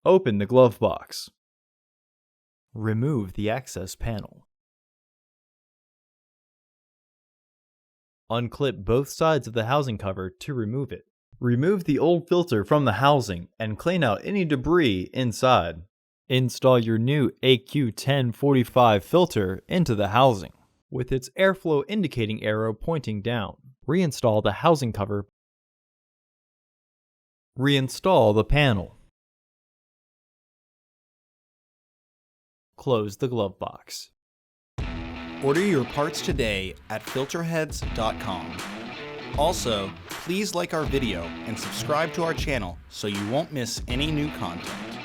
Open the glove box. Remove the access panel. Unclip both sides of the housing cover to remove it. Remove the old filter from the housing and clean out any debris inside. Install your new AQ1045 filter into the housing, with its airflow indicating arrow pointing down. Reinstall the housing cover. Reinstall the panel. Close the glove box. Order your parts today at filterheads.com. Also, please like our video and subscribe to our channel so you won't miss any new content.